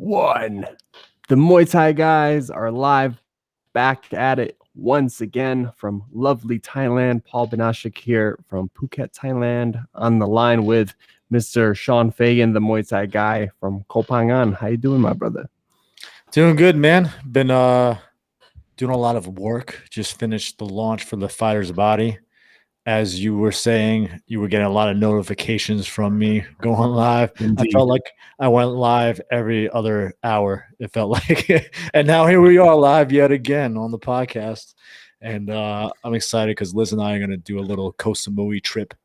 one. The Muay Thai guys are live, back at it once again from lovely Thailand. Paul Benashik here from Phuket, Thailand, on the line with Mr. Sean Fagan, the Muay Thai guy from Koh Phangan. How you doing, my brother? Doing good, man. Been doing a lot of work. Just finished the launch for the Fighter's Body. As you were saying, you were getting a lot of notifications from me going live. Indeed. I felt like I went live every other hour. It felt like, and now here we are live yet again on the podcast. And I'm excited because Liz and I are going to do a little Koh Samui trip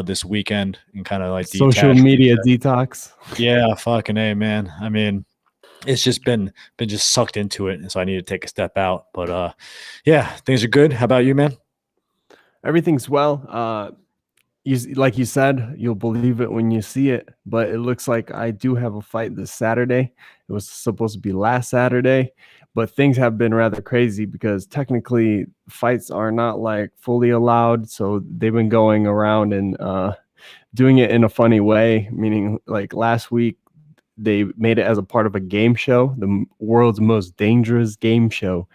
this weekend and kind of like social media detox. Yeah, fucking A, man. I mean, it's just been just sucked into it, and so I need to take a step out. But yeah, things are good. How about you, man? Everything's well. Like you said, you'll believe it when you see it, but it looks like I do have a fight this Saturday. It was supposed to be last Saturday, but things have been rather crazy because technically fights are not like fully allowed. So they've been going around and doing it in a funny way, meaning like last week, they made it as a part of a game show, the world's most dangerous game show,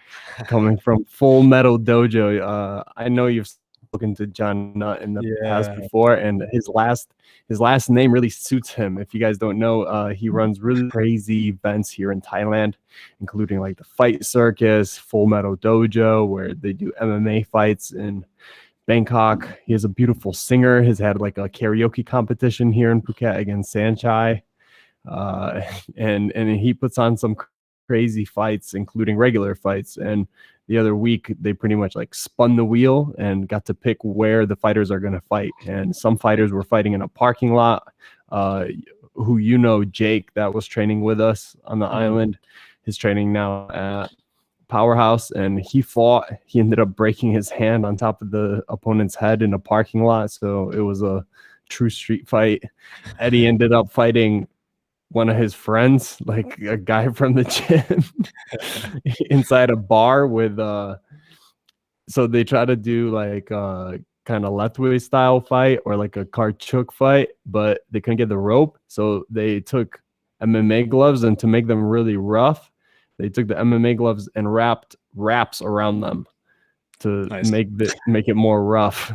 coming from Full Metal Dojo. I know you've spoken to John Nutt in the past before, and his last name really suits him. If you guys don't know, he runs really crazy events here in Thailand, including like the Fight Circus, Full Metal Dojo, where they do MMA fights in Bangkok. He is a beautiful singer. He's had like a karaoke competition here in Phuket against Sanchai. And he puts on some crazy fights, including regular fights. And the other week, they pretty much like spun the wheel and got to pick where the fighters are going to fight. And some fighters were fighting in a parking lot. Jake, that was training with us on the island, is training now at Powerhouse, and he fought. He ended up breaking his hand on top of the opponent's head in a parking lot. So it was a true street fight. Eddie ended up fighting one of his friends, like a guy from the gym, inside a bar with so they try to do like kind of Lethway style fight or like a Karchuk fight, but they couldn't get the rope, so they took MMA gloves, and to make them really rough, they took the MMA gloves and wrapped wraps around them to make it more rough.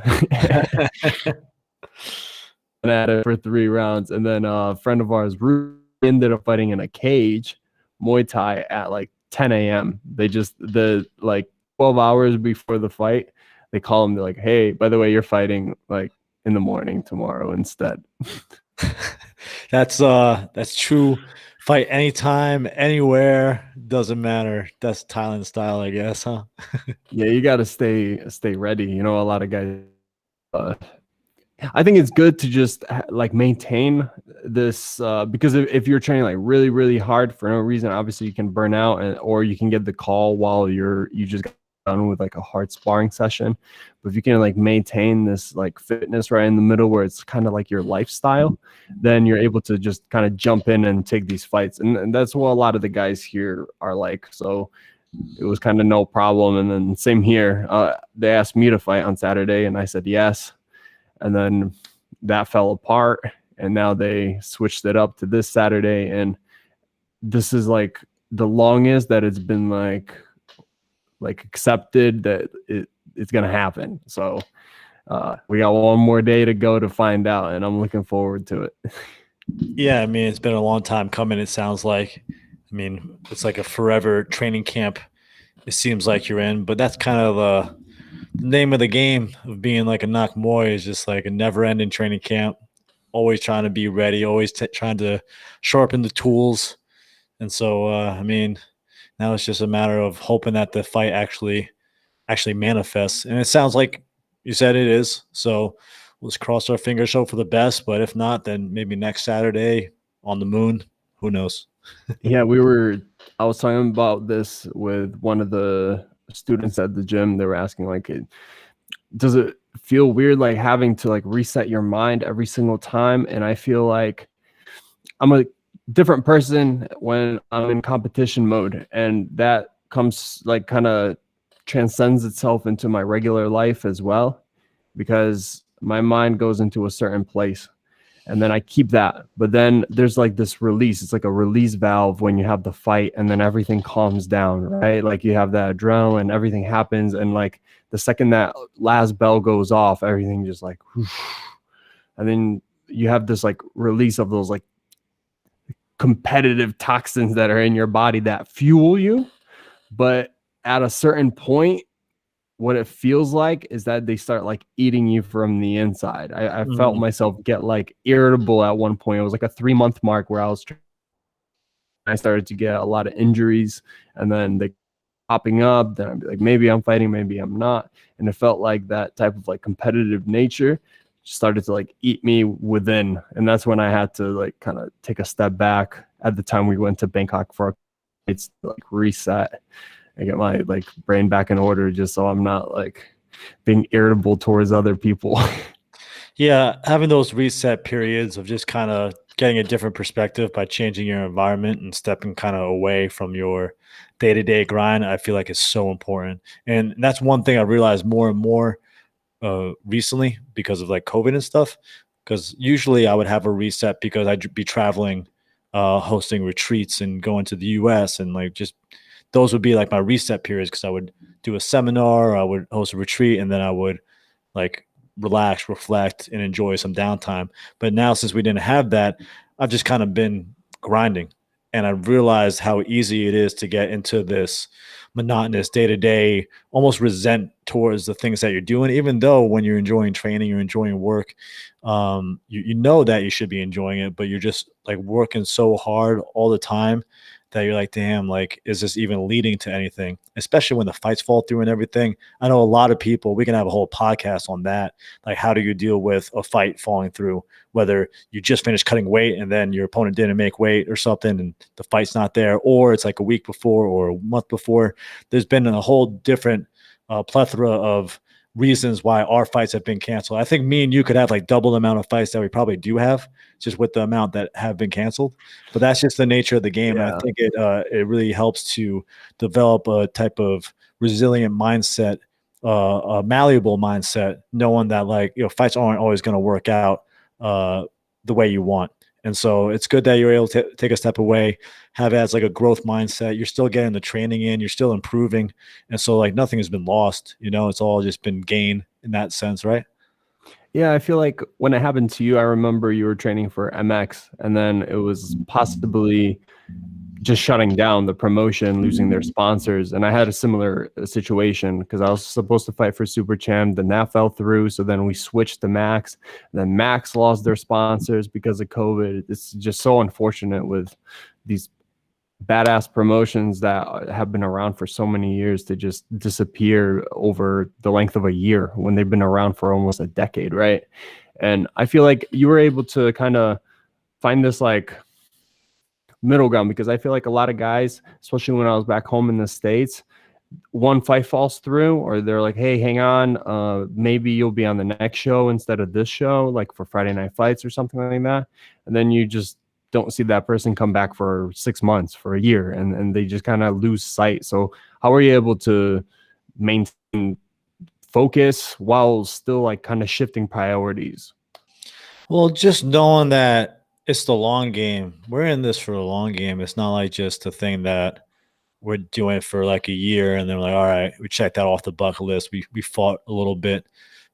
And at it for 3 rounds, and then a friend of ours ended up fighting in a cage, Muay Thai, at like 10 a.m. They just, 12 hours before the fight, they call him, they're like, hey, by the way, you're fighting like in the morning tomorrow instead. That's true. Fight anytime, anywhere, doesn't matter. That's Thailand style, I guess, huh? Yeah, you got to stay ready. You know, a lot of guys I think it's good to just like maintain this because if you're training like really, really hard for no reason, obviously you can burn out, or you can get the call while you just got done with like a hard sparring session. But if you can like maintain this like fitness right in the middle where it's kind of like your lifestyle, then you're able to just kind of jump in and take these fights. And that's what a lot of the guys here are like. So it was kind of no problem. And then same here. They asked me to fight on Saturday and I said yes. And then that fell apart, and now they switched it up to this Saturday. And this is like the longest that it's been like accepted that it's going to happen. So we got one more day to go to find out, and I'm looking forward to it. Yeah, I mean, it's been a long time coming, it sounds like. I mean, it's like a forever training camp, it seems like you're in, but that's kind of the name of the game of being like a Nak Muay, is just like a never-ending training camp, always trying to be ready, always trying to sharpen the tools. And so I mean, now it's just a matter of hoping that the fight actually manifests, and it sounds like you said it is. So let's cross our fingers, hope for the best, but if not, then maybe next Saturday on the moon, who knows. Yeah, I was talking about this with one of the students at the gym. They were asking like, does it feel weird like having to like reset your mind every single time? And I feel like I'm a different person when I'm in competition mode, and that comes like kind of transcends itself into my regular life as well, because my mind goes into a certain place. and then I keep that. But then there's like this release. It's like a release valve when you have the fight, and then everything calms down, right? Like you have that adrenaline, everything happens, and like the second that last bell goes off, everything just like, whoosh, and then you have this like release of those like competitive toxins that are in your body that fuel you. But at a certain point, what it feels like is that they start like eating you from the inside. I felt Mm. myself get like irritable at one point. It was like a 3-month mark where I started to get a lot of injuries, and then they popping up. Then I'd be like, maybe I'm fighting, maybe I'm not. And it felt like that type of like competitive nature started to like eat me within. And that's when I had to like kind of take a step back. At the time we went to Bangkok for it's like reset. I get my like brain back in order just so I'm not like being irritable towards other people. Yeah, having those reset periods of just kind of getting a different perspective by changing your environment and stepping kind of away from your day-to-day grind, I feel like is so important. And that's one thing I realized more and more recently because of like COVID and stuff. Because usually I would have a reset because I'd be traveling, hosting retreats and going to the US, and like just those would be like my reset periods because I would do a seminar, I would host a retreat, and then I would like relax, reflect, and enjoy some downtime. But now, since we didn't have that, I've just kind of been grinding. And I realized how easy it is to get into this monotonous day to day, almost resent towards the things that you're doing, even though when you're enjoying training, you're enjoying work. You know that you should be enjoying it, but you're just like working so hard all the time that you're like, damn, like, is this even leading to anything? Especially when the fights fall through and everything. I know a lot of people, we can have a whole podcast on that. Like, how do you deal with a fight falling through? Whether you just finished cutting weight and then your opponent didn't make weight or something and the fight's not there, or it's like a week before or a month before. There's been a whole different plethora of reasons why our fights have been canceled. I think me and you could have like double the amount of fights that we probably do have, just with the amount that have been canceled. But that's just the nature of the game. And I Yeah. think it really helps to develop a type of resilient mindset, a malleable mindset, knowing that like, you know, fights aren't always going to work out the way you want. And so it's good that you're able to take a step away, have it as like a growth mindset. You're still getting the training in, you're still improving. And so like nothing has been lost, you know, it's all just been gain in that sense, right? Yeah, I feel like when it happened to you, I remember you were training for MX, and then it was possibly just shutting down the promotion, losing their sponsors. And I had a similar situation because I was supposed to fight for Super Champ, then that fell through. So then we switched to Max. Then Max lost their sponsors because of COVID. It's just so unfortunate with these badass promotions that have been around for so many years to just disappear over the length of a year when they've been around for almost a decade, right? And I feel like you were able to kind of find this like middle ground, because I feel like a lot of guys, especially when I was back home in the States, one fight falls through, or they're like, hey, hang on, maybe you'll be on the next show instead of this show, like for Friday Night Fights or something like that. And then you just don't see that person come back for 6 months, for a year, and they just kind of lose sight. So how are you able to maintain focus while still like kind of shifting priorities? Well, just knowing that it's the long game. We're in this for the long game. It's not like just a thing that we're doing for like a year and then we're like, all right, we checked that off the bucket list. We fought a little bit.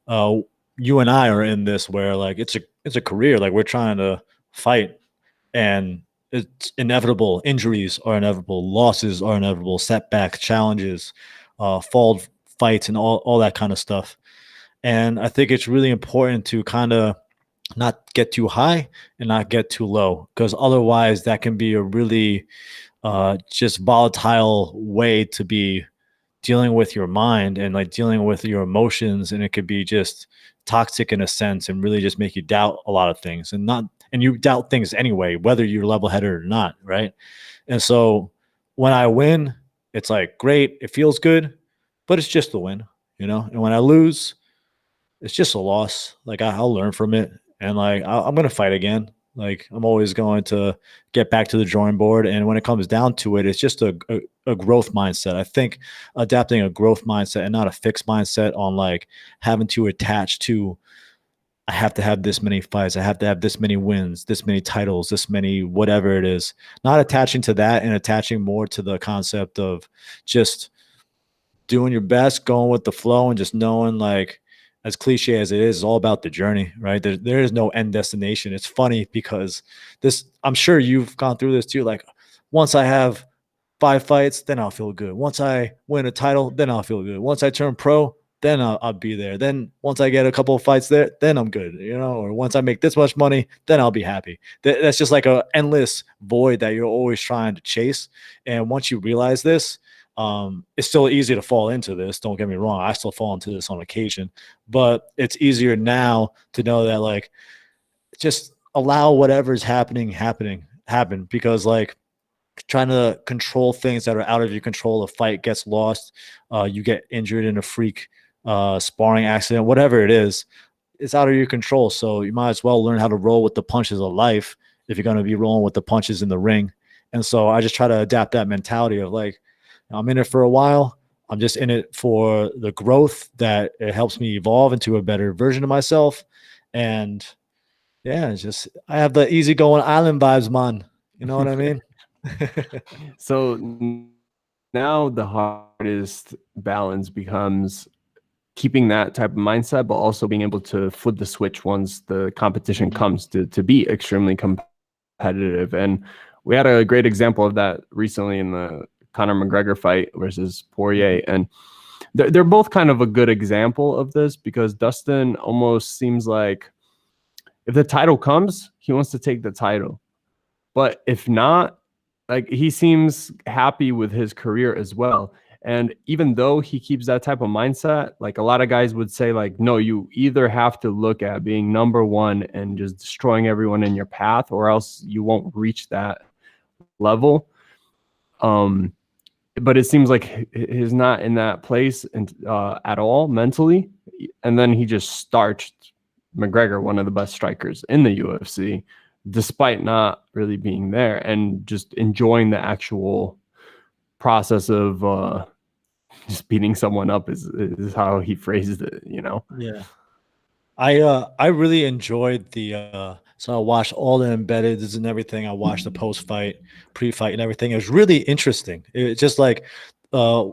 Uh, you and I are in this where like it's a career. Like we're trying to fight, and it's inevitable. Injuries are inevitable. Losses are inevitable. Setbacks, challenges, fall fights, and all that kind of stuff. And I think it's really important to kind of not get too high and not get too low, because otherwise that can be a really just volatile way to be dealing with your mind and like dealing with your emotions, and it could be just toxic in a sense and really just make you doubt a lot of things, and you doubt things anyway, whether you're level headed or not, right? And so when I win, it's like great, it feels good, but it's just a win, you know. And when I lose, it's just a loss. Like I'll learn from it, and like I'm gonna fight again. Like I'm always going to get back to the drawing board, and when it comes down to it, it's just a growth mindset. I think adapting a growth mindset and not a fixed mindset on like having to attach to I have to have this many fights. I have to have this many wins, this many titles, this many whatever it is. Not attaching to that and attaching more to the concept of just doing your best, going with the flow, and just knowing, like, as cliche as it is, it's all about the journey, right? There is no end destination. It's funny because this, I'm sure you've gone through this too. Like, once I have 5 fights, then I'll feel good. Once I win a title, then I'll feel good. Once I turn pro, then I'll be there. Then once I get a couple of fights there, then I'm good, or once I make this much money, then I'll be happy. That's just like a endless void that you're always trying to chase. And once you realize this, it's still easy to fall into this. Don't get me wrong. I still fall into this on occasion, but it's easier now to know that, like, just allow whatever's happen, because, like, trying to control things that are out of your control, a fight gets lost, you get injured in a freak sparring accident, whatever it is, it's out of your control. So you might as well learn how to roll with the punches of life if you're going to be rolling with the punches in the ring. And so I just try to adapt that mentality of, like, I'm in it for a while. I'm just in it for the growth that it helps me evolve into a better version of myself. And yeah, it's just, I have the easygoing island vibes, man. You know what I mean? So now the hardest balance becomes keeping that type of mindset, but also being able to flip the switch once the competition comes to be extremely competitive. And we had a great example of that recently in the Conor McGregor fight versus Poirier. And they're both kind of a good example of this, because Dustin almost seems like if the title comes, he wants to take the title. But if not, like, he seems happy with his career as well. And even though he keeps that type of mindset, like, a lot of guys would say, like, no, you either have to look at being number one and just destroying everyone in your path, or else you won't reach that level. But it seems like he's not in that place at all mentally. And then he just starched McGregor, one of the best strikers in the UFC, despite not really being there, and just enjoying the actual process of just beating someone up is how he phrased it, Yeah. I really enjoyed the so I watched all the embeddeds and everything. I watched the post-fight, pre-fight, and everything. It was really interesting. It's just like uh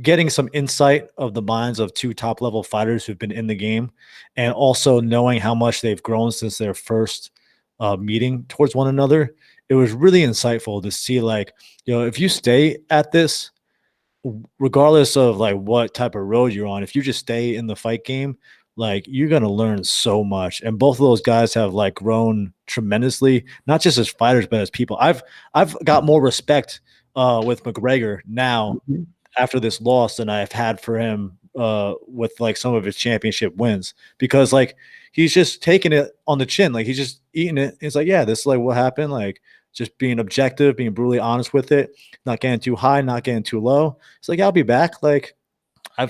getting some insight of the minds of two top-level fighters who've been in the game, and also knowing how much they've grown since their first meeting towards one another. It was really insightful to see, like, if you stay at this, regardless of, like, what type of road you're on, if you just stay in the fight game, like, you're going to learn so much. And both of those guys have, like, grown tremendously, not just as fighters, but as people. I've got more respect with McGregor now after this loss than I've had for him with, like, some of his championship wins, because, like, he's just taking it on the chin. Like, he's just eating it. It's like, yeah, this is, like, what happened. Like, just being objective, being brutally honest with it, not getting too high, not getting too low. It's like, I'll be back. Like, I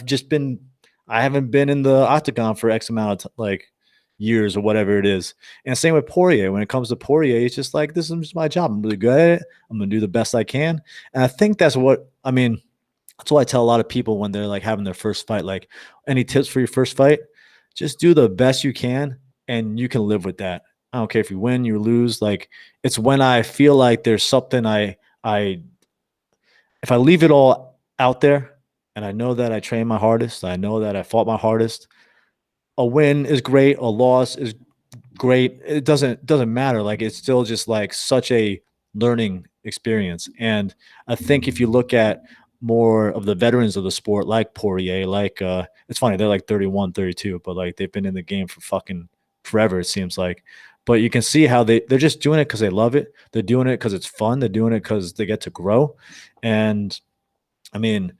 haven't been in the octagon for X amount of like years or whatever it is. And same with Poirier. When it comes to Poirier, it's just like, this is just my job. I'm really good at it. I'm going to do the best I can. And I think that's what I tell a lot of people when they're, like, having their first fight. Like, any tips for your first fight? Just do the best you can, and you can live with that. I don't care if you win, you lose. Like, it's when I feel like there's something if I leave it all out there, and I know that I trained my hardest, I know that I fought my hardest, a win is great, a loss is great. It doesn't matter. Like, it's still just, like, such a learning experience. And I think if you look at more of the veterans of the sport, like Poirier, like it's funny, they're like 31, 32, but, like, they've been in the game for fucking forever, it seems like. But you can see how they're just doing it because they love it. They're doing it because it's fun. They're doing it because they get to grow. And I mean,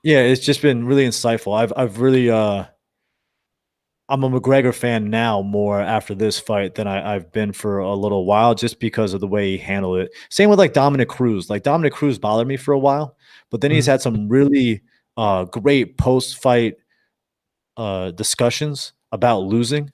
yeah, it's just been really insightful. I've really I'm a McGregor fan now more after this fight than I've been for a little while, just because of the way he handled it. Same with, like, Dominic Cruz. Like, Dominic Cruz bothered me for a while, but then he's had some really great post-fight discussions about losing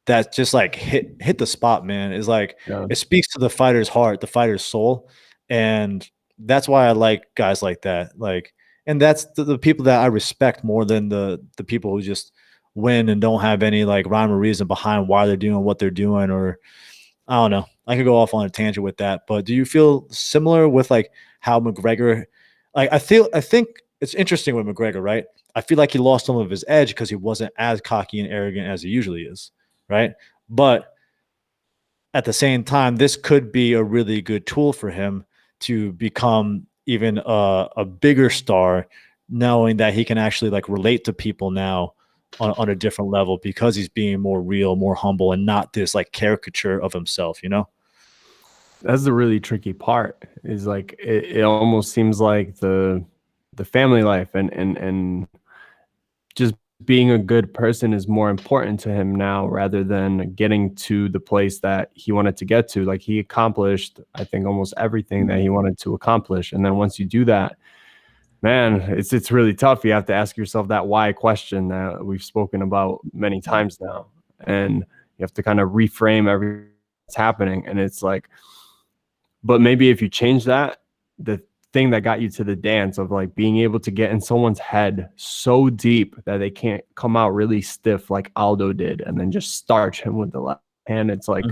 that just, like, hit the spot, man. Is like, it speaks to the fighter's heart, the fighter's soul, and that's why I like guys like that. Like, and that's the people that I respect more than the people who just win and don't have any like rhyme or reason behind why they're doing what they're doing, or I don't know. I could go off on a tangent with that, but do you feel similar with like how McGregor, like I think it's interesting with McGregor, right? I feel like he lost some of his edge because he wasn't as cocky and arrogant as he usually is, right? But at the same time, this could be a really good tool for him to become even a bigger star, knowing that he can actually like relate to people now on a different level because he's being more real, more humble, and not this like caricature of himself, you know? That's the really tricky part. Is like it almost seems like the family life and just being a good person is more important to him now rather than getting to the place that he wanted to get to. Like he accomplished, I think, almost everything that he wanted to accomplish. And then once you do that, man, it's really tough. You have to ask yourself that why question that we've spoken about many times now. And you have to kind of reframe everything that's happening. And it's like, but maybe if you change that, the thing that got you to the dance of like being able to get in someone's head so deep that they can't come out really stiff like Aldo did and then just starch him with the left hand. It's like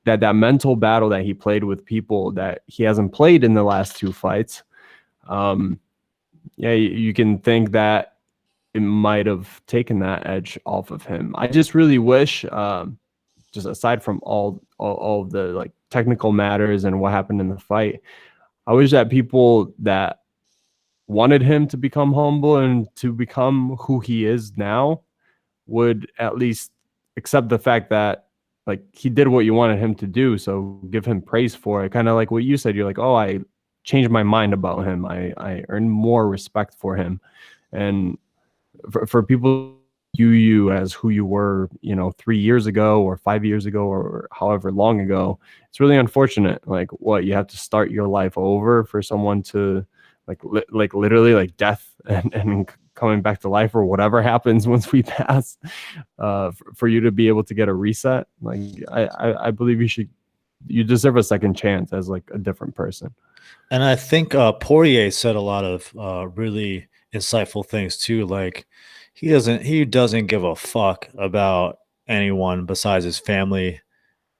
that mental battle that he played with people that he hasn't played in the last two fights. Yeah, you can think that it might have taken that edge off of him. I just really wish, just aside from all of the like technical matters and what happened in the fight, I wish that people that wanted him to become humble and to become who he is now would at least accept the fact that like he did what you wanted him to do. So give him praise for it. Kind of like what you said. You're like, oh, I changed my mind about him. I earned more respect for him. And for people you as who you were, 3 years ago or 5 years ago or however long ago, it's really unfortunate. Like what, you have to start your life over for someone to like literally like death and coming back to life or whatever happens once we pass, for you to be able to get a reset. Like I believe you deserve a second chance as like a different person. And I think Poirier said a lot of really insightful things too. Like he doesn't give a fuck about anyone besides his family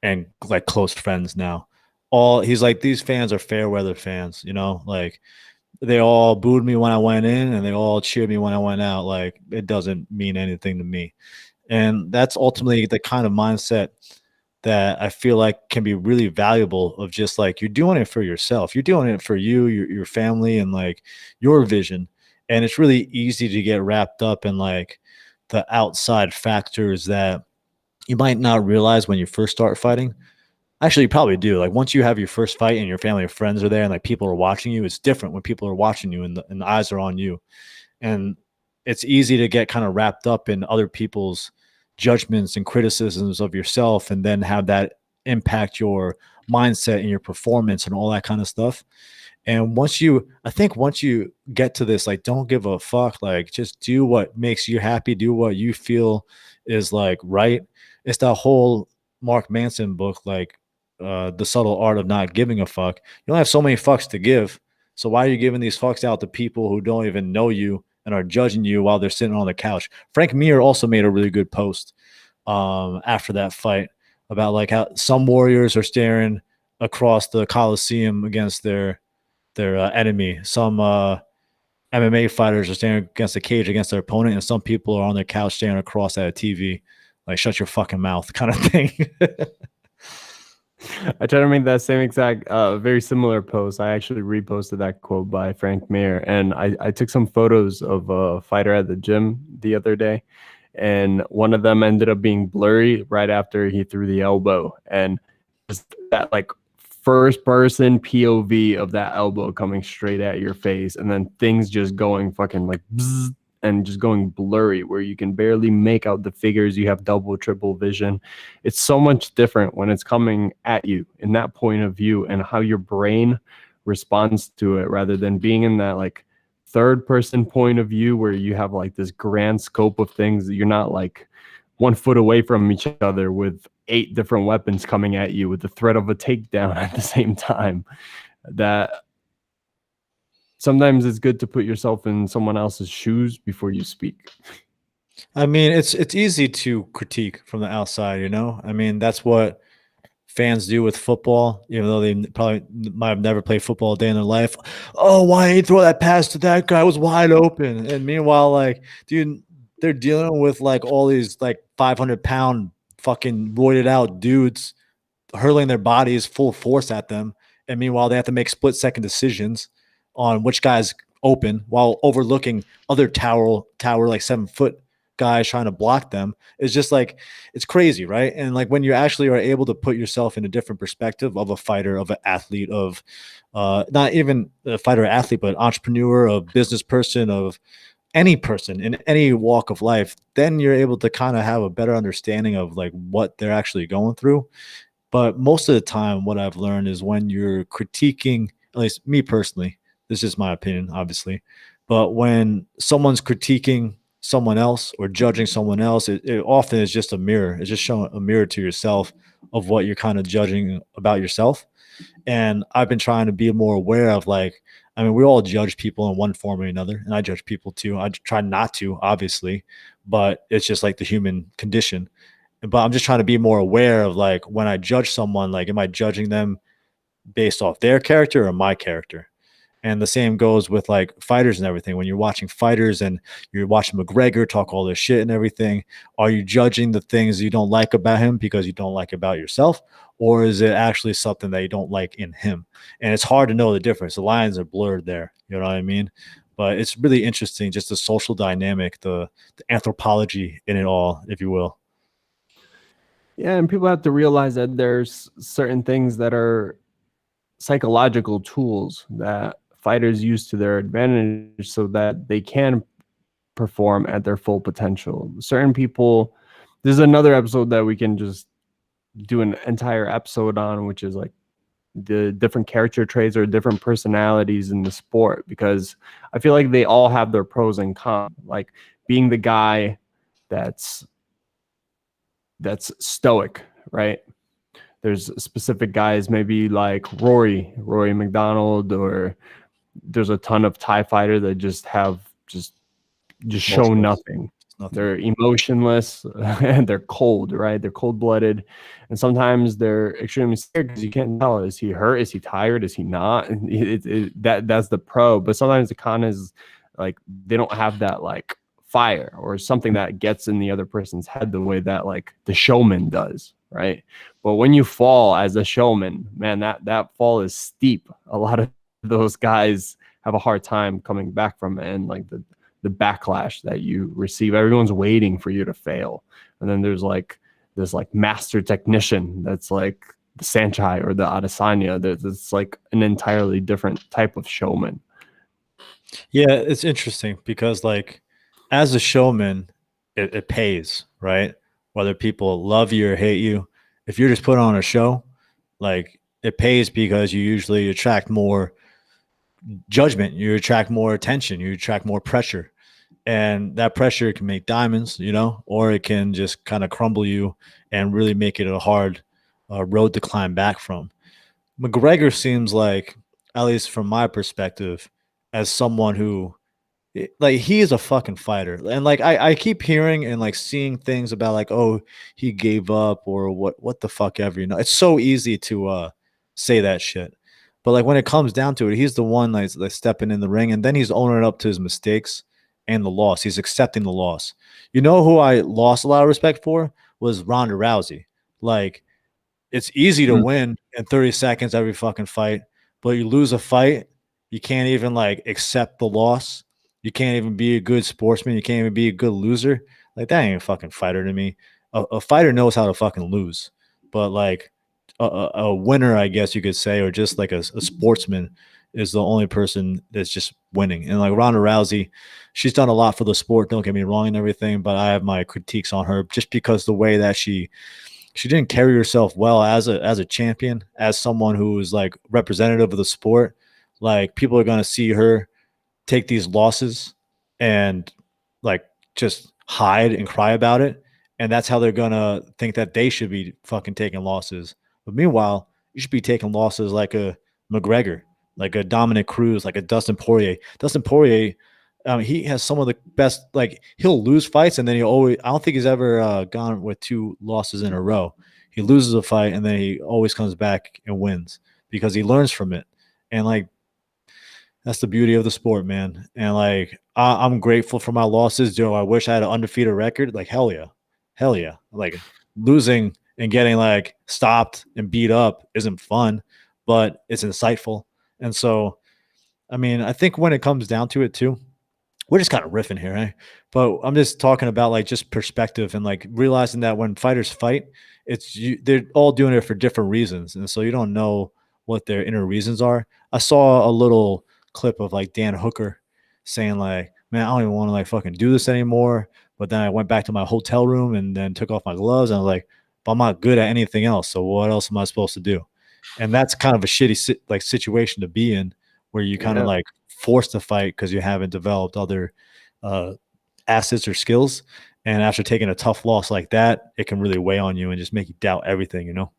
and like close friends now. All he's like, these fans are fair weather fans, you know, like they all booed me when I went in and they all cheered me when I went out. Like it doesn't mean anything to me. And that's ultimately the kind of mindset that I feel like can be really valuable, of just like you're doing it for yourself. You're doing it for you, your family, and like your vision. And it's really easy to get wrapped up in like the outside factors that you might not realize when you first start fighting. Actually, you probably do. Like once you have your first fight and your family and friends are there and like people are watching you, it's different when people are watching you and the eyes are on you. And it's easy to get kind of wrapped up in other people's judgments and criticisms of yourself, and then have that impact your mindset and your performance and all that kind of stuff. And I think once you get to this, like, don't give a fuck, like, just do what makes you happy, do what you feel is like right. It's that whole Mark Manson book, like, The Subtle Art of Not Giving a Fuck. You don't have so many fucks to give. So why are you giving these fucks out to people who don't even know you and are judging you while they're sitting on the couch? Frank Mir also made a really good post after that fight about like how some warriors are staring across the Coliseum against their enemy. Some MMA fighters are staring against the cage against their opponent, and some people are on their couch staring across at a TV, like shut your fucking mouth kind of thing. I try to make that same exact, very similar post. I actually reposted that quote by Frank Mir, and I took some photos of a fighter at the gym the other day, and one of them ended up being blurry right after he threw the elbow, and just that like first person POV of that elbow coming straight at your face, and then things just going fucking like bzzz, and just going blurry where you can barely make out the figures. You have double, triple vision. It's so much different when it's coming at you in that point of view and how your brain responds to it, rather than being in that like third person point of view where you have like this grand scope of things that you're not like 1 foot away from each other with 8 different weapons coming at you with the threat of a takedown at the same time. That sometimes it's good to put yourself in someone else's shoes before you speak. I mean, it's easy to critique from the outside, you know? I mean, that's what fans do with football, even though they probably might have never played football a day in their life. Oh, why didn't you throw that pass to that guy? It was wide open. And meanwhile, like, dude, they're dealing with like all these like 500-pound fucking roided out dudes hurling their bodies full force at them. And meanwhile, they have to make split-second decisions on which guy's open while overlooking other tower like 7 foot guys trying to block them. It's just like it's crazy, right? And like when you actually are able to put yourself in a different perspective of a fighter, of an athlete, of not even a fighter or athlete, but entrepreneur, a business person, of any person in any walk of life, then you're able to kind of have a better understanding of like what they're actually going through. But most of the time, what I've learned is when you're critiquing, at least me personally, this is my opinion, obviously, but when someone's critiquing someone else or judging someone else, it often is just a mirror. It's just showing a mirror to yourself of what you're kind of judging about yourself. And I've been trying to be more aware of like, I mean, we all judge people in one form or another, and I judge people too. I try not to, obviously, but it's just like the human condition. But I'm just trying to be more aware of like when I judge someone, like, am I judging them based off their character or my character? And the same goes with like fighters and everything. When you're watching fighters and you're watching McGregor talk all this shit and everything, are you judging the things you don't like about him because you don't like about yourself? Or is it actually something that you don't like in him? And it's hard to know the difference. The lines are blurred there. You know what I mean? But it's really interesting, just the social dynamic, the anthropology in it all, if you will. Yeah, and people have to realize that there's certain things that are psychological tools that fighters use to their advantage so that they can perform at their full potential. Certain people, there's another episode that we can just do an entire episode on, which is like the different character traits or different personalities in the sport, because I feel like they all have their pros and cons. Like being the guy that's stoic, right? There's specific guys, maybe like Rory McDonald, or there's a ton of Thai fighter that just have just show Motionless. nothing. Nothing. They're emotionless and they're cold, right? They're cold blooded. And sometimes they're extremely scared because you can't tell, is he hurt? Is he tired? Is he not? That's the pro. But sometimes the con is like they don't have that like fire or something that gets in the other person's head the way that like the showman does, right? But when you fall as a showman, man, that fall is steep. A lot of those guys have a hard time coming back from it, and like the backlash that you receive. Everyone's waiting for you to fail. And then there's like this like master technician that's like the Sanchai or the Adesanya. That's like an entirely different type of showman. Yeah, it's interesting because like as a showman, it pays, right? Whether people love you or hate you. If you're just put on a show, like it pays because you usually attract more judgment, you attract more attention, you attract more pressure. And that pressure can make diamonds, you know, or it can just kind of crumble you and really make it a hard road to climb back from. McGregor seems like, at least from my perspective, as someone who like he is a fucking fighter. And like I keep hearing and like seeing things about like, oh, he gave up or what the fuck ever, you know. It's so easy to say that shit. But like when it comes down to it, he's the one like stepping in the ring and then he's owning up to his mistakes and the loss. He's accepting the loss. You know who I lost a lot of respect for was Ronda Rousey. Like it's easy to win in 30 seconds every fucking fight, but you lose a fight, you can't even like accept the loss. You can't even be a good sportsman. You can't even be a good loser. Like that ain't a fucking fighter to me. A fighter knows how to fucking lose, but like a winner, I guess you could say, or just like a sportsman is the only person that's just winning. And like Ronda Rousey, she's done a lot for the sport. Don't get me wrong and everything, but I have my critiques on her just because the way that she didn't carry herself well as a champion, as someone who is like representative of the sport. Like people are gonna see her take these losses and like just hide and cry about it. And that's how they're gonna think that they should be fucking taking losses. But meanwhile, you should be taking losses like a McGregor, like a Dominic Cruz, like a Dustin Poirier. Dustin Poirier, He has some of the best. Like he'll lose fights, and then he'll always. I don't think he's ever gone with 2 losses in a row. He loses a fight, and then he always comes back and wins because he learns from it. And like that's the beauty of the sport, man. And like I'm grateful for my losses. Do I wish I had an undefeated record? Like hell yeah. Like losing and getting like stopped and beat up isn't fun, but it's insightful. And so, I mean, I think when it comes down to it too, we're just kind of riffing here, eh? But I'm just talking about like just perspective and like realizing that when fighters fight, they're all doing it for different reasons, and so you don't know what their inner reasons are. I saw a little clip of like Dan Hooker saying like, "Man, I don't even want to like fucking do this anymore." But then I went back to my hotel room and then took off my gloves and I was like, "But I'm not good at anything else, so what else am I supposed to do?" And that's kind of a shitty like situation to be in, where you kind of Yeah. like forced to fight because you haven't developed other uh, assets or skills. And after taking a tough loss like that, it can really weigh on you and just make you doubt everything, you know?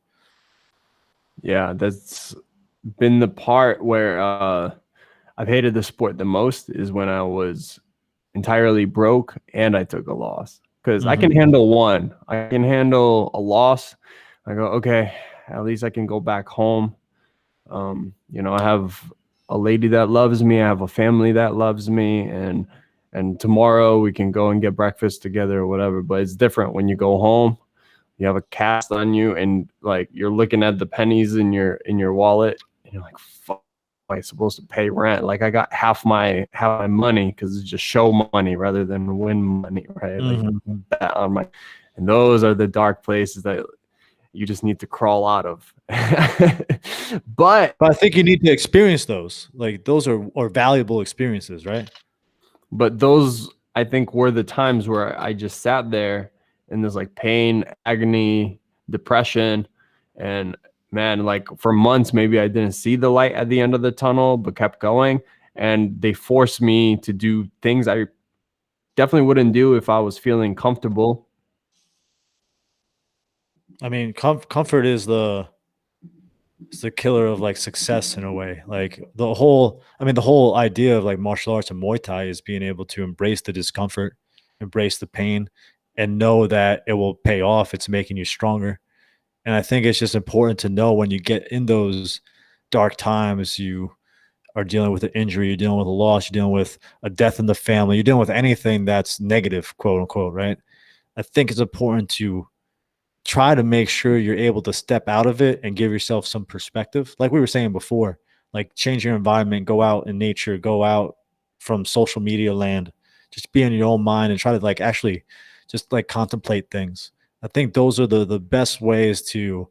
Yeah, that's been the part where I've hated the sport the most is when I was entirely broke and I took a loss. Because I can handle one. I can handle a loss. I go, okay, at least I can go back home. I have a lady that loves me. I have a family that loves me, and tomorrow we can go and get breakfast together or whatever. But it's different when you go home. You have a cast on you, and like you're looking at the pennies in your wallet, and you're like, "Fuck, am I supposed to pay rent?" Like I got half my money because it's just show money rather than win money, right? Like bet on my, and those are the dark places that you just need to crawl out of. but But I think you need to experience those. Like those are valuable experiences, right? but those I think were the times where I just sat there and there's like pain, agony, depression, and man, like for months maybe I didn't see the light at the end of the tunnel, but kept going. And they forced me to do things I definitely wouldn't do if I was feeling comfortable. I mean, comfort is the killer of like success in a way. Like the whole idea of like martial arts and Muay Thai is being able to embrace the discomfort, embrace the pain, and know that it will pay off. It's making you stronger. And I think it's just important to know when you get in those dark times, you are dealing with an injury, you're dealing with a loss, you're dealing with a death in the family, you're dealing with anything that's negative, quote unquote, right? I think it's important to try to make sure you're able to step out of it and give yourself some perspective. Like we were saying before, like change your environment, go out in nature, go out from social media land, just be in your own mind and try to like actually just like contemplate things. I think those are the best ways to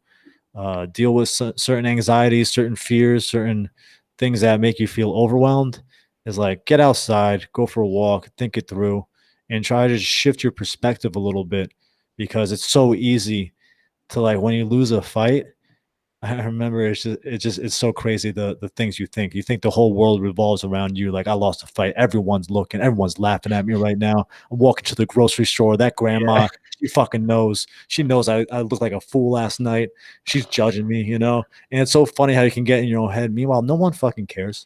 deal with certain anxieties, certain fears, certain things that make you feel overwhelmed. Is like get outside, go for a walk, think it through, and try to shift your perspective a little bit because it's so easy to like when you lose a fight. I remember it's so crazy the things you think. You think the whole world revolves around you. Like I lost a fight. Everyone's looking. Everyone's laughing at me right now. I'm walking to the grocery store. That grandma, she fucking knows. She knows I looked like a fool last night. She's judging me, you know? And it's so funny how you can get in your own head. Meanwhile, no one fucking cares.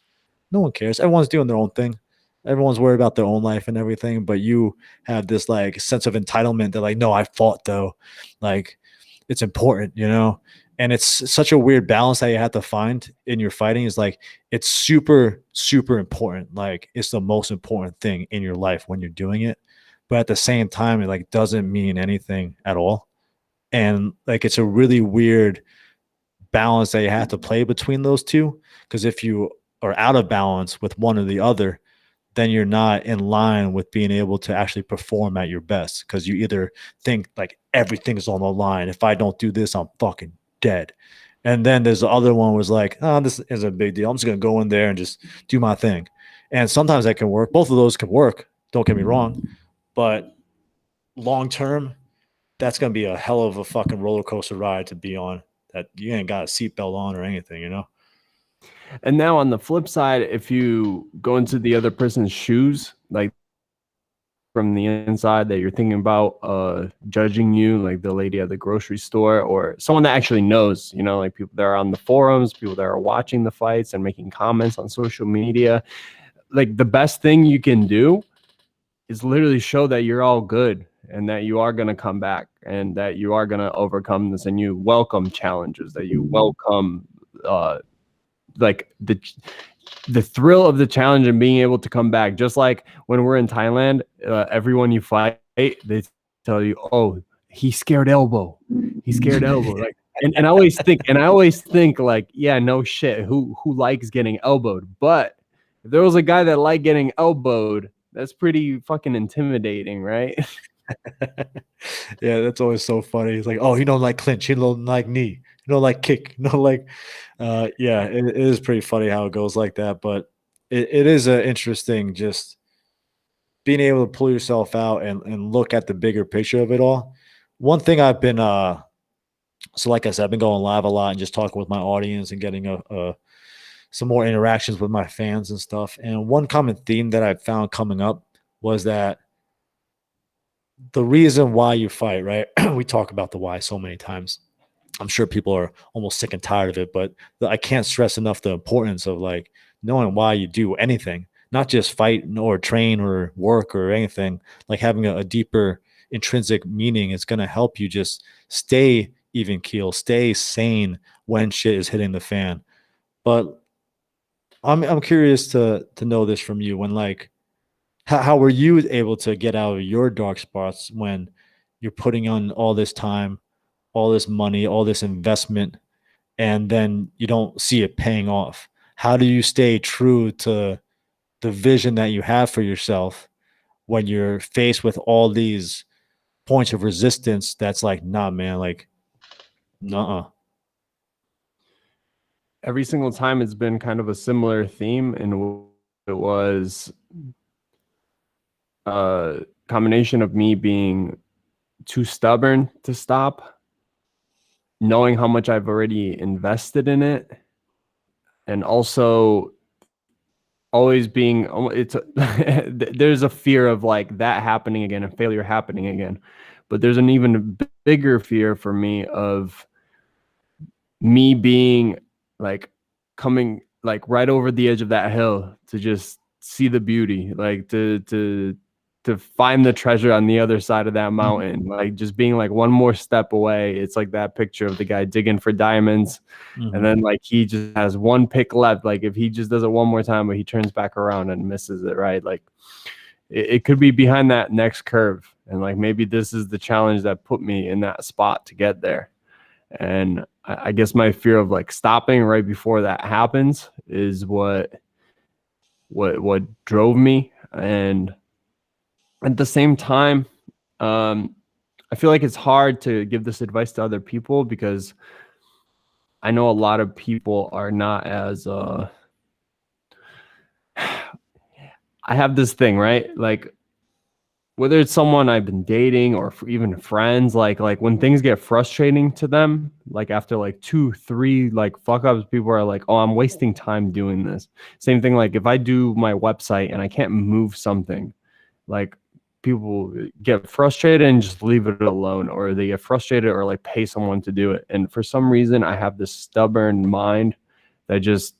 No one cares. Everyone's doing their own thing. Everyone's worried about their own life and everything. But you have this like sense of entitlement that like, no, I fought though. Like it's important, you know? And it's such a weird balance that you have to find in your fighting is like it's super super important, like it's the most important thing in your life when you're doing it, but at the same time it like doesn't mean anything at all. And like it's a really weird balance that you have to play between those two, because if you are out of balance with one or the other, then you're not in line with being able to actually perform at your best, because you either think like everything's on the line. If I don't do this, I'm fucking dead. And then there's the other one was like, oh, this isn't a big deal. I'm just going to go in there and just do my thing. And sometimes that can work. Both of those can work. Don't get me wrong. But long term, that's going to be a hell of a fucking roller coaster ride to be on that you ain't got a seatbelt on or anything, you know? And now on the flip side, if you go into the other person's shoes, like from the inside that you're thinking about judging you, like the lady at the grocery store or someone that actually knows, like people that are on the forums, people that are watching the fights and making comments on social media, like the best thing you can do is literally show that you're all good and that you are going to come back and that you are going to overcome this, and you welcome challenges, that you welcome like the thrill of the challenge and being able to come back. Just like when we're in Thailand, everyone you fight, they tell you, oh, he scared elbow. He scared elbow. Like, and I always think like, yeah, no shit. Who likes getting elbowed? But if there was a guy that liked getting elbowed, that's pretty fucking intimidating, right? Yeah, that's always so funny. It's like, oh, he don't like clinch, he don't like knee, he don't like kick, like, yeah, it is pretty funny how it goes like that. But it is a interesting just being able to pull yourself out and look at the bigger picture of it all. One thing I've been so like I said, I've been going live a lot and just talking with my audience and getting some more interactions with my fans and stuff. And one common theme that I found coming up was that the reason why you fight, right? We talk about the why so many times. I'm sure people are almost sick and tired of it, but I can't stress enough the importance of like knowing why you do anything, not just fight or train or work or anything. Like having a deeper intrinsic meaning is going to help you just stay even keel, stay sane when shit is hitting the fan. But I'm curious to know this from you. When like how were you able to get out of your dark spots when you're putting on all this time, all this money, all this investment, and then you don't see it paying off? How do you stay true to the vision that you have for yourself when you're faced with all these points of resistance that's like, nah, man, like, nuh-uh. Every single time it's been kind of a similar theme, and it was a combination of me being too stubborn to stop, knowing how much I've already invested in it, and also always being there's a fear of like that happening again and failure happening again. But there's an even bigger fear for me of me being like coming like right over the edge of that hill to just see the beauty, like to find the treasure on the other side of that mountain, like just being like one more step away. It's like that picture of the guy digging for diamonds, and then like he just has one pick left. Like if he just does it one more time, but he turns back around and misses it, right? Like it could be behind that next curve, and like maybe this is the challenge that put me in that spot to get there. And I guess my fear of like stopping right before that happens is what drove me. And at the same time, I feel like it's hard to give this advice to other people because I know a lot of people are not as I have this thing, right? Like whether it's someone I've been dating or even friends, like when things get frustrating to them, like after like 2-3 like fuck ups, people are like, oh, I'm wasting time doing this. Same thing, like if I do my website and I can't move something, like people get frustrated and just leave it alone, or they get frustrated or like pay someone to do it. And for some reason, I have this stubborn mind that just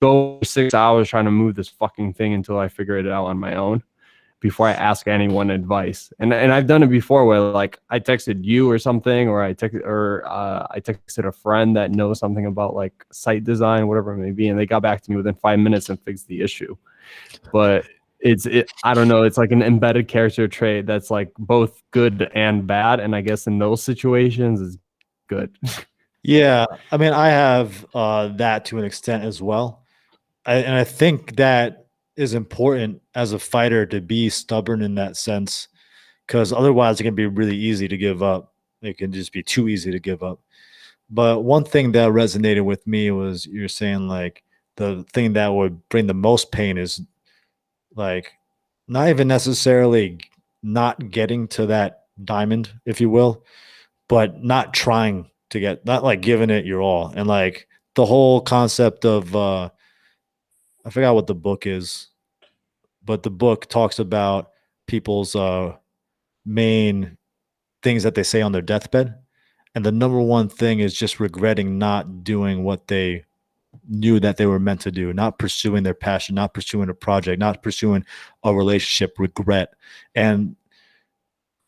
go 6 hours trying to move this fucking thing until I figure it out on my own before I ask anyone advice. And I've done it before where like I texted you or something, or I texted a friend that knows something about like site design, whatever it may be, and they got back to me within 5 minutes and fixed the issue. But I don't know, it's like an embedded character trait that's like both good and bad, and I guess in those situations is good. Yeah, I mean, I have that to an extent as well. And I think that is important as a fighter to be stubborn in that sense, because otherwise it can be really easy to give up. It can just be too easy to give up. But one thing that resonated with me was you're saying like the thing that would bring the most pain is like not even necessarily not getting to that diamond, if you will, but not trying to get, not like giving it your all. And like the whole concept of I forgot what the book is, but the book talks about people's main things that they say on their deathbed. And the number one thing is just regretting not doing what they knew that they were meant to do, not pursuing their passion, not pursuing a project, not pursuing a relationship, regret. And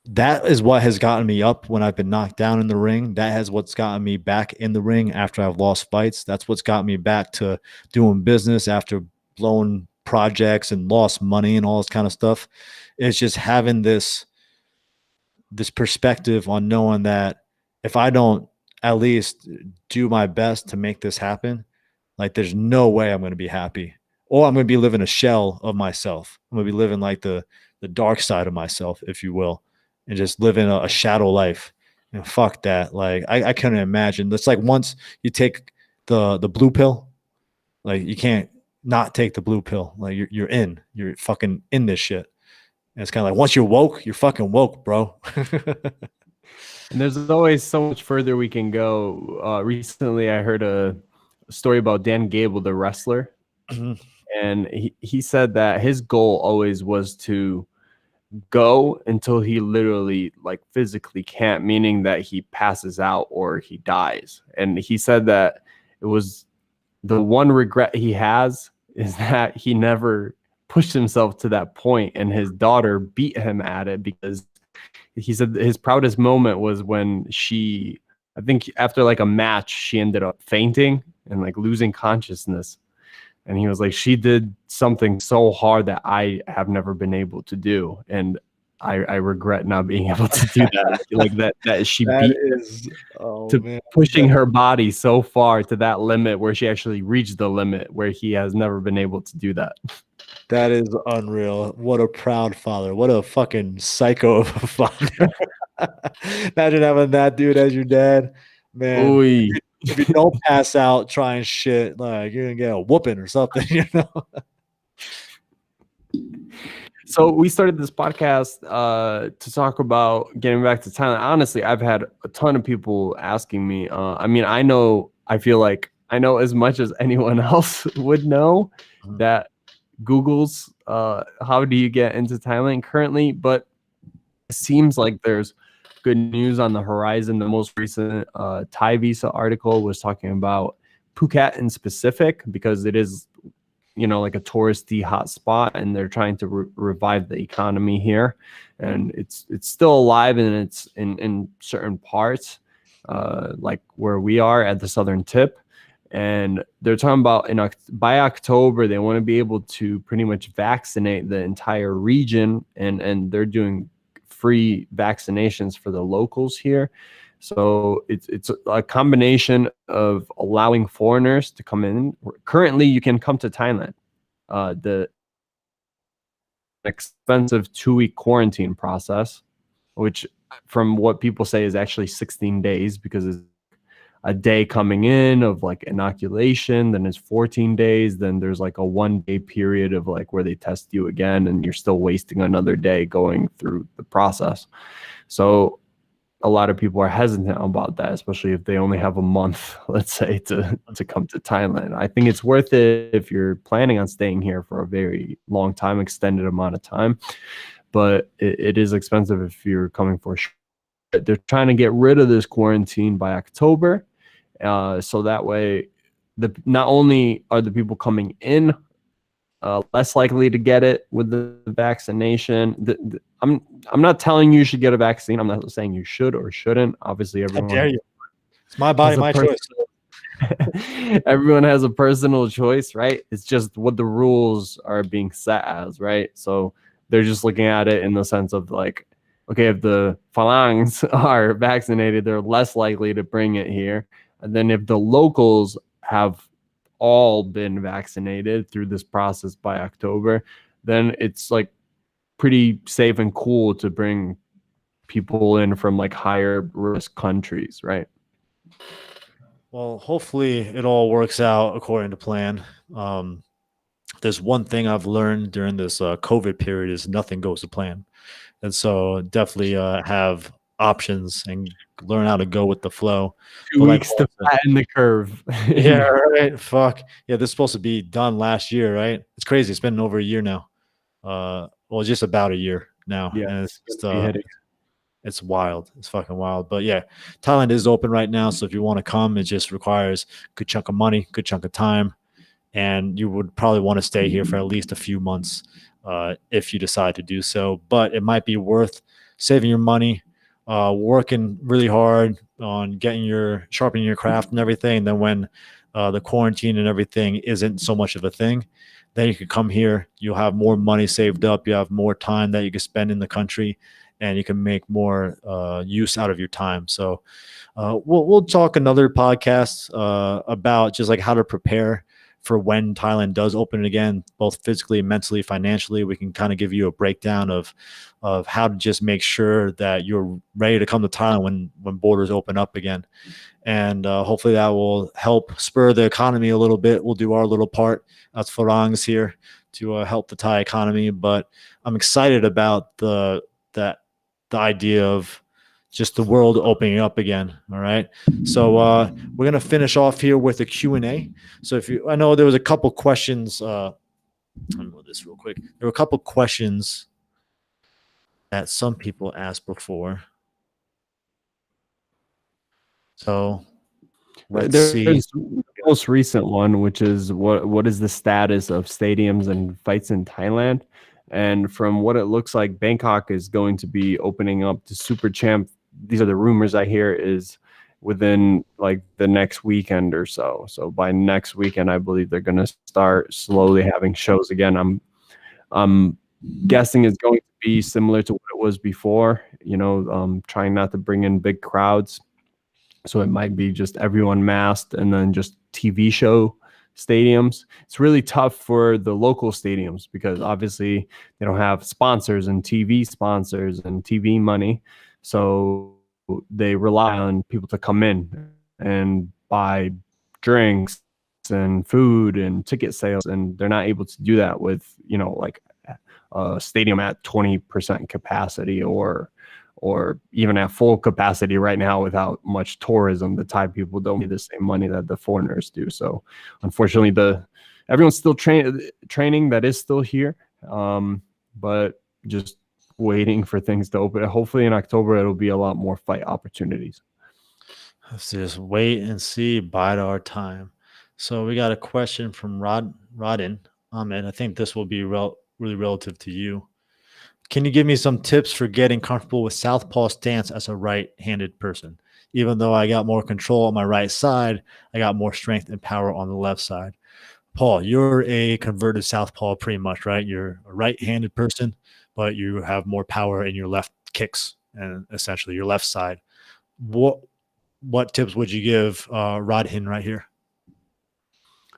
that is what has gotten me up when I've been knocked down in the ring. That has what's gotten me back in the ring after I've lost fights. That's what's got me back to doing business after blowing projects and lost money and all this kind of stuff. It's just having this perspective on knowing that if I don't at least do my best to make this happen, like there's no way I'm going to be happy, or I'm going to be living a shell of myself. I'm going to be living like the dark side of myself, if you will, and just living a shadow life. And fuck that. Like I couldn't imagine. It's like once you take the blue pill, like you can't not take the blue pill. Like you're fucking in this shit. And it's kind of like once you're woke, you're fucking woke, bro. And there's always so much further we can go. Recently, I heard a story about Dan Gable, the wrestler, and he said that his goal always was to go until he literally like physically can't, meaning that he passes out or he dies. And he said that it was the one regret he has is that he never pushed himself to that point, and his daughter beat him at it, because he said his proudest moment was when she, I think after like a match, she ended up fainting and like losing consciousness. And he was like, she did something so hard that I have never been able to do. And I regret not being able to do that. Like that she beat pushing her body so far to that limit where she actually reached the limit where he has never been able to do that. That is unreal. What a proud father. What a fucking psycho of a father. Imagine having that dude as your dad. Man, Oy. if you don't pass out trying shit, like you're gonna get a whooping or something, you know. So we started this podcast to talk about getting back to Thailand. Honestly, I've had a ton of people asking me. I mean, I feel like I know as much as anyone else would know that Google's how do you get into Thailand currently, but it seems like there's good news on the horizon. The most recent Thai visa article was talking about Phuket in specific, because it is, you know, like a touristy hot spot, and they're trying to revive the economy here. And it's still alive, and it's in certain parts, like where we are at the southern tip. And they're talking about by October, they want to be able to pretty much vaccinate the entire region, and they're doing free vaccinations for the locals here. So it's a combination of allowing foreigners to come in. Currently, you can come to Thailand. The expensive 2-week quarantine process, which from what people say is actually 16 days, because it's a day coming in of like inoculation, then it's 14 days, then there's like a 1-day period of like where they test you again, and you're still wasting another day going through the process. So a lot of people are hesitant about that, especially if they only have a month, let's say, to come to Thailand. I think it's worth it if you're planning on staying here for a very long time, extended amount of time, but it is expensive if you're coming for a short. They're trying to get rid of this quarantine by October. So that way, not only are the people coming in less likely to get it with the vaccination. I'm not telling you should get a vaccine. I'm not saying you should or shouldn't. Obviously, everyone. How dare you? It's my body, my choice. Everyone has a personal choice, right? It's just what the rules are being set as, right? So they're just looking at it in the sense of like, okay, if the Falangs are vaccinated, they're less likely to bring it here. And then if the locals have all been vaccinated through this process by October, then it's like pretty safe and cool to bring people in from like higher risk countries, right? Well, hopefully it all works out according to plan. There's one thing I've learned during this COVID period is nothing goes to plan. And so definitely have options and learn how to go with the flow. 2 weeks to flatten the curve. Yeah, right. Fuck. Yeah, this is supposed to be done last year, right? It's crazy. It's been over a year now. Well, just about a year now. Yeah, and it's just, It's wild. It's fucking wild. But yeah, Thailand is open right now. So if you want to come, it just requires a good chunk of money, good chunk of time. And you would probably want to stay here for at least a few months if you decide to do so. But it might be worth saving your money, working really hard on sharpening your craft and everything. And then when the quarantine and everything isn't so much of a thing, then you can come here. You'll have more money saved up. You have more time that you can spend in the country, and you can make more use out of your time. So we'll talk another podcast about just like how to prepare for when Thailand does open again, both physically, mentally, financially. We can kind of give you a breakdown of how to just make sure that you're ready to come to Thailand when borders open up again. And hopefully that will help spur the economy a little bit. We'll do our little part as Farangs here to help the Thai economy. But I'm excited about the idea of just the world opening up again. All right. So we're going to finish off here with a Q&A. So I know there was a couple questions. Let me move this real quick. There were a couple questions that some people asked before. So let's see. The most recent one, which is what is the status of stadiums and fights in Thailand? And from what it looks like, Bangkok is going to be opening up to Super Champ. These are the rumors I hear, is within like the next weekend or so. So by next weekend, I believe they're going to start slowly having shows again. I'm guessing it's going to be similar to what it was before, trying not to bring in big crowds. So it might be just everyone masked and then just TV show stadiums. It's really tough for the local stadiums because obviously they don't have sponsors and TV sponsors and TV money. So they rely on people to come in and buy drinks and food and ticket sales. And they're not able to do that with, like a stadium at 20% capacity or even at full capacity right now without much tourism. The Thai people don't need the same money that the foreigners do. So unfortunately, everyone's still training that is still here, but just waiting for things to open. Hopefully in October, it'll be a lot more fight opportunities. Let's just wait and see, bide our time. So we got a question from Rodin Ahmed. I think this will be really relative to you. Can you give me some tips for getting comfortable with southpaw stance as a right-handed person? Even though I got more control on my right side, I got more strength and power on the left side. Paul, you're a converted southpaw pretty much, right? You're a right-handed person, but you have more power in your left kicks and essentially your left side. What tips would you give Rodhin right here?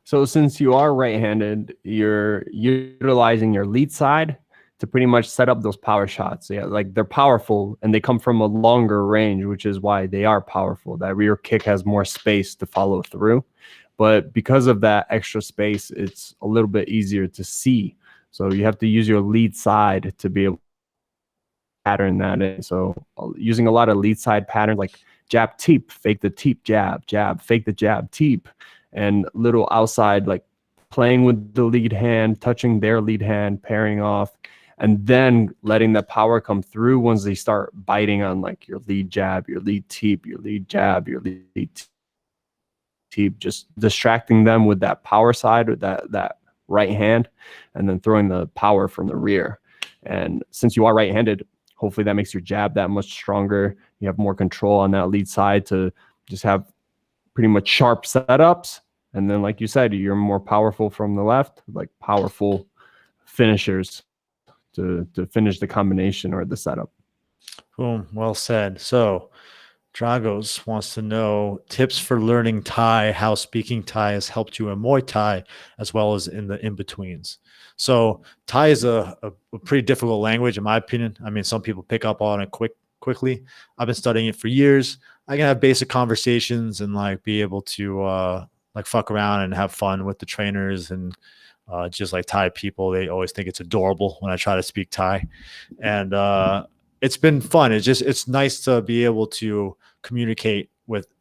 So since you are right-handed, you're utilizing your lead side to pretty much set up those power shots. Yeah, like they're powerful and they come from a longer range, which is why they are powerful. That rear kick has more space to follow through. But because of that extra space, it's a little bit easier to see. So you have to use your lead side to be able to pattern that in. So using a lot of lead side patterns like jab, teep, fake the teep, jab, jab, fake the jab, teep, and little outside, like playing with the lead hand, touching their lead hand, pairing off, and then letting the power come through once they start biting on like your lead jab, your lead teep, your lead jab, your lead teep, just distracting them with that power side or that right hand, and then throwing the power from the rear. And since you are right-handed, hopefully that makes your jab that much stronger. You have more control on that lead side to just have pretty much sharp setups. And then, like you said, you're more powerful from the left, like powerful finishers to finish the combination or the setup. Boom. Well said. So Dragos wants to know tips for learning Thai, how speaking Thai has helped you in Muay Thai, as well as in the in-betweens. So Thai is a pretty difficult language, in my opinion. I mean, some people pick up on it quickly. I've been studying it for years. I can have basic conversations and like be able to like fuck around and have fun with the trainers and just like Thai people. They always think it's adorable when I try to speak Thai. And it's been fun. It's nice to be able to communicate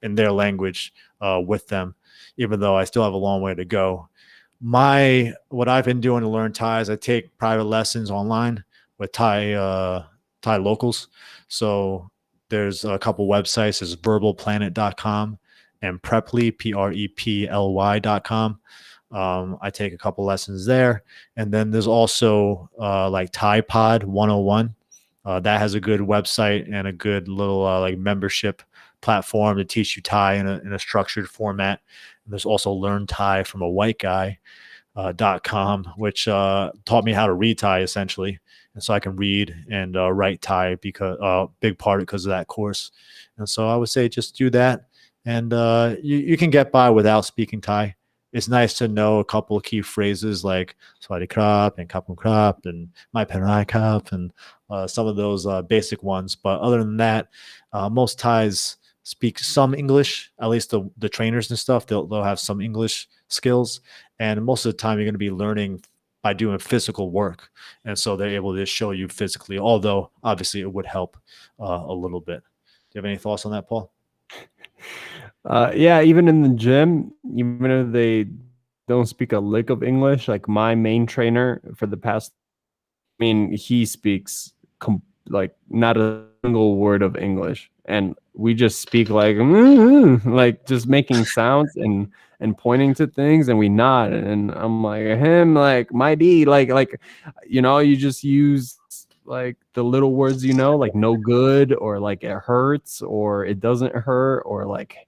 in their language with them, even though I still have a long way to go. What I've been doing to learn Thai is I take private lessons online with Thai locals. So There's a couple websites. There's verbalplanet.com and Preply, Preply.com. I take a couple lessons there. And then there's also like Thai Pod 101. That has a good website and a good little like membership platform to teach you Thai in a structured format. And there's also Learn Thai from a White Guy .com, which taught me how to read Thai essentially. And so I can read and write Thai because big part because of that course. And so I would say just do that. And you can get by without speaking Thai. It's nice to know a couple of key phrases like Sawadi Krap and Kapun Krap and My Penai Kap and some of those basic ones. But other than that, most Thais speak some English, at least the trainers and stuff. They'll have some English skills. And most of the time, you're going to be learning by doing physical work. And so they're able to show you physically, although obviously it would help a little bit. Do you have any thoughts on that, Paul? Yeah, even in the gym, even if they don't speak a lick of English, like my main trainer for the past, I mean, he speaks like not a single word of English, and we just speak like just making sounds and pointing to things, and we nod, and I'm like him, like my D, like you just use like the little words, like no good, or like it hurts, or it doesn't hurt, or like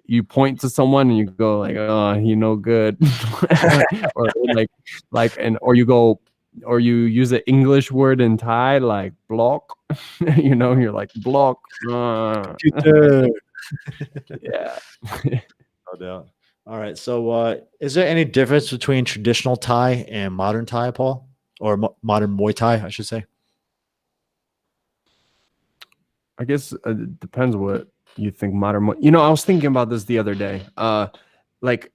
you point to someone and you go like, oh, you no good, or or you go, or you use an English word in Thai like block, you're like block. Yeah. No doubt. All right. So, is there any difference between traditional Thai and modern Thai, Paul, or modern Muay Thai, I should say? I guess it depends what you think modern. I was thinking about this the other day. Like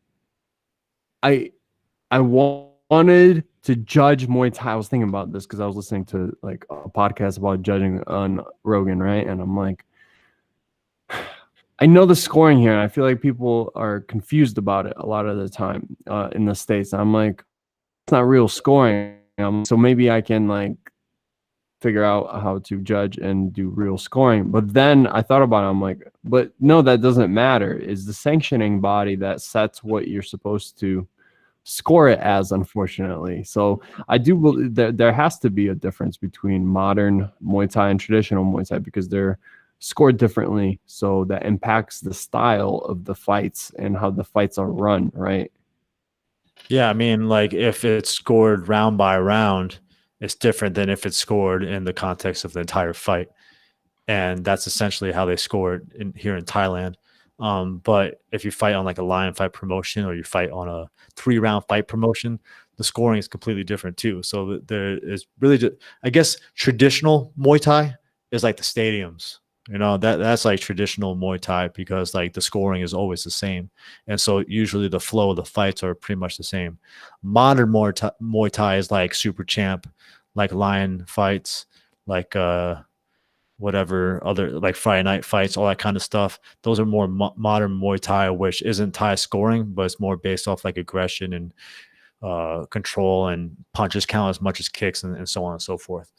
I wanted to judge Muay Thai. I was thinking about this because I was listening to like a podcast about judging on Rogan, right? And I'm like, I know the scoring here, and I feel like people are confused about it a lot of the time in the States. I'm like, it's not real scoring. So maybe I can like figure out how to judge and do real scoring. But then I thought about it. I'm like, but no, that doesn't matter. It's the sanctioning body that sets what you're supposed to score it as, unfortunately. So I do believe that there has to be a difference between modern Muay Thai and traditional Muay Thai because they're scored differently. So that impacts the style of the fights and how the fights are run, right? Yeah, I mean, like if it's scored round by round, it's different than if it's scored in the context of the entire fight. And that's essentially how they score it here in Thailand. But if you fight on like a lion fight promotion or you fight on a 3-round fight promotion, the scoring is completely different too. So there is really just, I guess, traditional Muay Thai is like the stadiums. That's like traditional Muay Thai because like the scoring is always the same. And so usually the flow of the fights are pretty much the same. Modern Muay Thai is like super champ, like lion fights, like whatever other like Friday night fights, all that kind of stuff. Those are more modern Muay Thai, which isn't Thai scoring, but it's more based off like aggression and control, and punches count as much as kicks, and so on and so forth.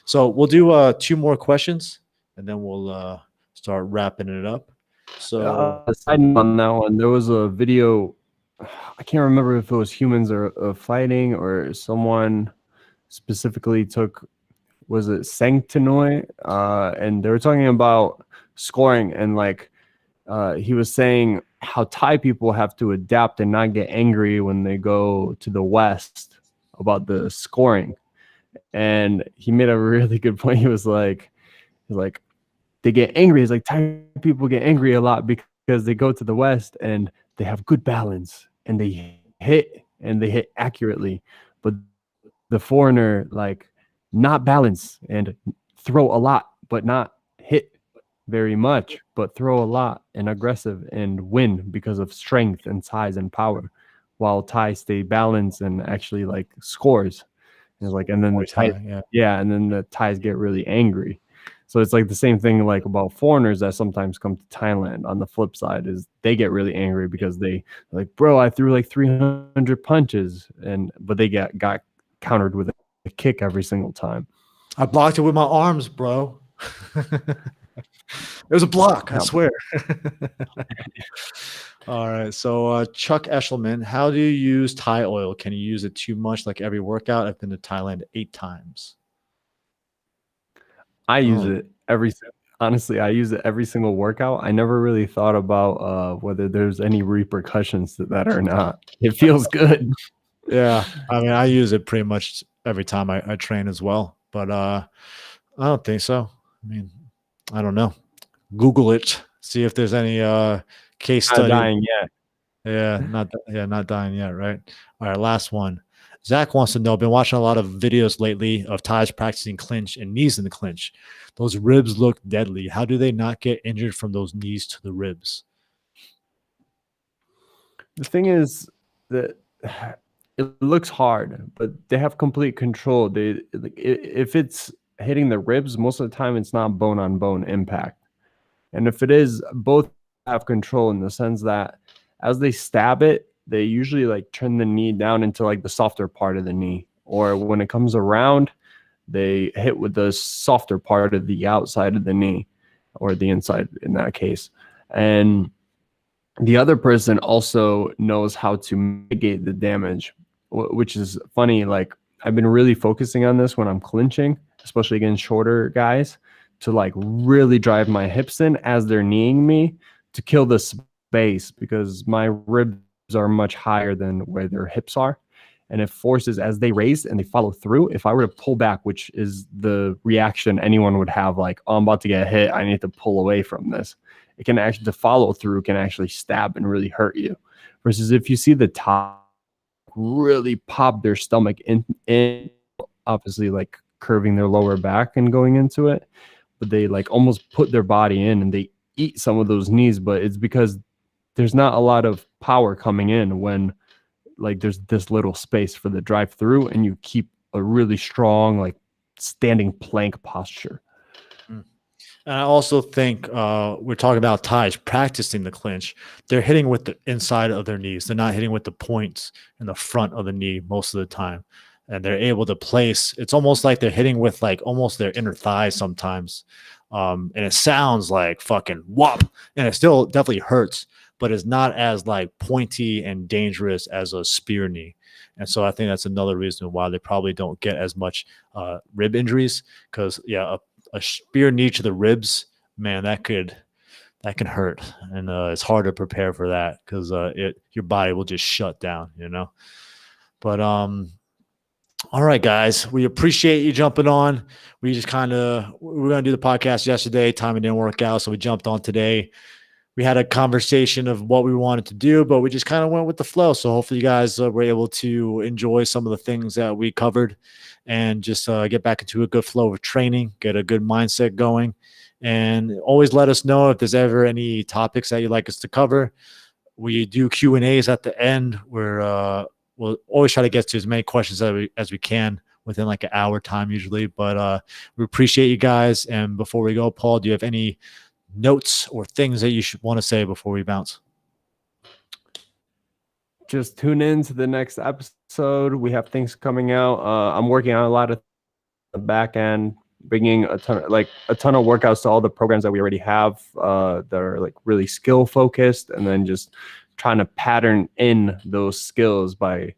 So we'll do 2 more questions, and then we'll start wrapping it up. So side note on that one, there was a video. I can't remember if it was humans or fighting or someone specifically took, was it Sanctinoi? And they were talking about scoring, and like he was saying how Thai people have to adapt and not get angry when they go to the West about the scoring. And he made a really good point. He was like they get angry. It's like Thai people get angry a lot because they go to the West and they have good balance and they hit accurately, but the foreigner like not balance and throw a lot but not hit very much, but throw a lot and aggressive and win because of strength and size and power, while Thai stay balanced and actually like scores. And it's like, and then and then the Thais get really angry. So it's like the same thing like about foreigners that sometimes come to Thailand. On the flip side is they get really angry because they like, bro, I threw like 300 punches, but they got countered with a kick every single time. I blocked it with my arms, bro. It was a block, I Yeah. swear. All right. So Chuck Eshelman, how do you use Thai oil? Can you use it too much like every workout? I've been to Thailand 8 times. I use Oh, it honestly, I use it every single workout. I never really thought about whether there's any repercussions to that or not. It feels good. yeah. I mean, I use it pretty much every time I train as well. But I don't think so. I mean, I don't know. Google it. See if there's any case Not study. dying yet. Not dying yet, right? All right, last one. Zach wants to know, been watching a lot of videos lately of Thais practicing clinch and knees in the clinch. Those ribs look deadly. How do they not get injured from those knees to the ribs? The thing is that it looks hard, but they have complete control. If it's hitting the ribs, most of the time it's not bone on bone impact. And if it is, both have control in the sense that as they stab it, they usually like turn the knee down into like the softer part of the knee. Or when it comes around, they hit with the softer part of the outside of the knee or the inside in that case. And the other person also knows how to mitigate the damage, which is funny. Like I've been really focusing on this when I'm clinching, especially against shorter guys, to like really drive my hips in as they're kneeing me to kill the space because my ribs are much higher than where their hips are. And it forces as they raise and they follow through. If I were to pull back, which is the reaction anyone would have, like, oh, I'm about to get hit, I need to pull away from this. It can actually, the follow through can actually stab and really hurt you. Versus if you see the top really pop their stomach in obviously like curving their lower back and going into it, but they like almost put their body in and they eat some of those knees, but it's because there's not a lot of power coming in when like there's this little space for the drive through and you keep a really strong like standing plank posture. And I also think we're talking about Thais practicing the clinch. They're hitting with the inside of their knees. They're not hitting with the points in the front of the knee most of the time. And they're able to place. It's almost like they're hitting with like almost their inner thighs sometimes. And it sounds like fucking whop. And it still definitely hurts, but it's not as like pointy and dangerous as a spear knee. And so I think that's another reason why they probably don't get as much rib injuries. Because a spear knee to the ribs, man, that can hurt, and it's hard to prepare for that because your body will just shut down, you know. But all right, guys, we appreciate you jumping on. We just we were gonna do the podcast yesterday, timing didn't work out, so we jumped on today. We had a conversation of what we wanted to do, but we just kind of went with the flow. So hopefully you guys were able to enjoy some of the things that we covered and just get back into a good flow of training, get a good mindset going. And always let us know if there's ever any topics that you'd like us to cover. We do Q&As at the end where we'll always try to get to as many questions as we can within like an hour time usually. But we appreciate you guys. And before we go, Paul, do you have any notes or things that you should want to say before we bounce? Just tune in to the next episode. We have things coming out. I'm working on a lot of the back end, bringing a ton of workouts to all the programs that we already have that are like really skill focused, and then just trying to pattern in those skills by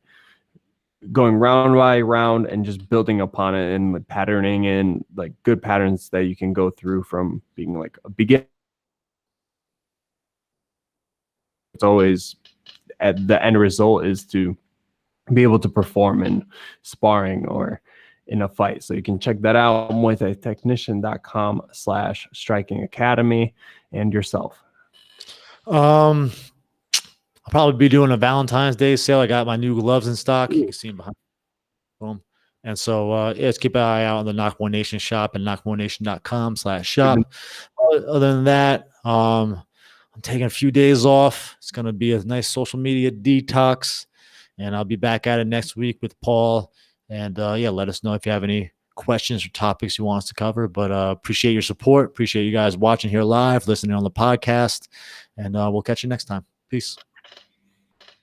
going round by round and just building upon it and like patterning in like good patterns that you can go through from being like a beginner. It's always at the end result is to be able to perform in sparring or in a fight. So you can check that out, muaythaitechnician.com/striking academy, and yourself. I'll probably be doing a Valentine's Day sale. I got my new gloves in stock. You can see them behind. Boom. And so let's keep an eye out on the Knock One Nation shop and knockoneNation.com/shop. Other than that, I'm taking a few days off. It's going to be a nice social media detox, and I'll be back at it next week with Paul. And let us know if you have any questions or topics you want us to cover. But appreciate your support. Appreciate you guys watching here live, listening on the podcast, and we'll catch you next time. Peace.